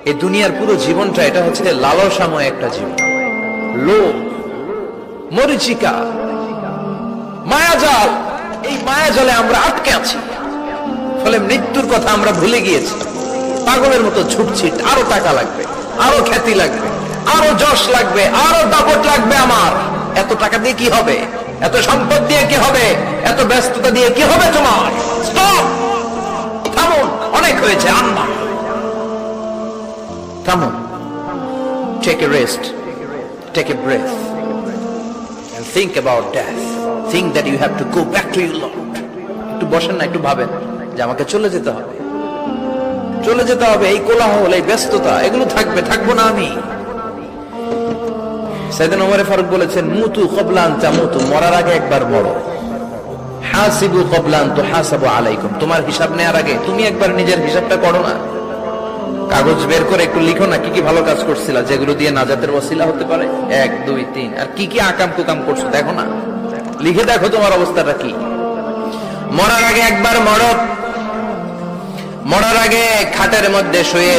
এই দুনিয়ার পুরো জীবনটা এটা হচ্ছে লালসাময় একটা জীবন, লোভ, মরিচিকা, মায়াজাল। এই মায়াজালে আমরা আটকে আছি, ফলে মৃত্যুর কথা আমরা ভুলে গিয়েছি। পাগলের মতো ছুটছি, আরো টাকা লাগবে, আরো খ্যাতি লাগবে, আরো যশ লাগবে, আরো দাপট লাগবে। আমার এত টাকা দিয়ে কি হবে? এত সম্পদ দিয়ে কি হবে? এত ব্যস্ততা দিয়ে কি হবে? তোমার স্টপ, থামুন, অনেক হয়েছে। আম্মা থামুন, take a rest, take a breath and think about death. Think that you have to go back to your Lord. একটু বসেন না, একটু ভাবেন যে আমাকে চলে যেতে হবে, চলে যেতে হবে। এই কোলাহল, এই ব্যস্ততা, এগুলো থাকবে, থাকবো না আমি। সাইয়েদনা ওমর ফারুক বলেছেন, মুতু ক্বাবলা আন তামুতু, মরার আগে একবার মরো। হাসিবু ক্বাবলা আন তুহাসাবু আলাইকুম, তোমার হিসাব নেওয়ার আগে তুমি একবার নিজের হিসাবটা করো না। কাগজ বের করে একটু লিখো না কি কি ভালো কাজ করছিলা, যেগুলো দিয়ে নাজাতের ওসিলা হতে পারে। 1 2 3, আর কি কি আকাম কুকাম করছো দেখো না, লিখে দেখো তোমার অবস্থাটা কি। মরার আগে একবার মরো। মরার আগে খাটের মধ্যে শুয়ে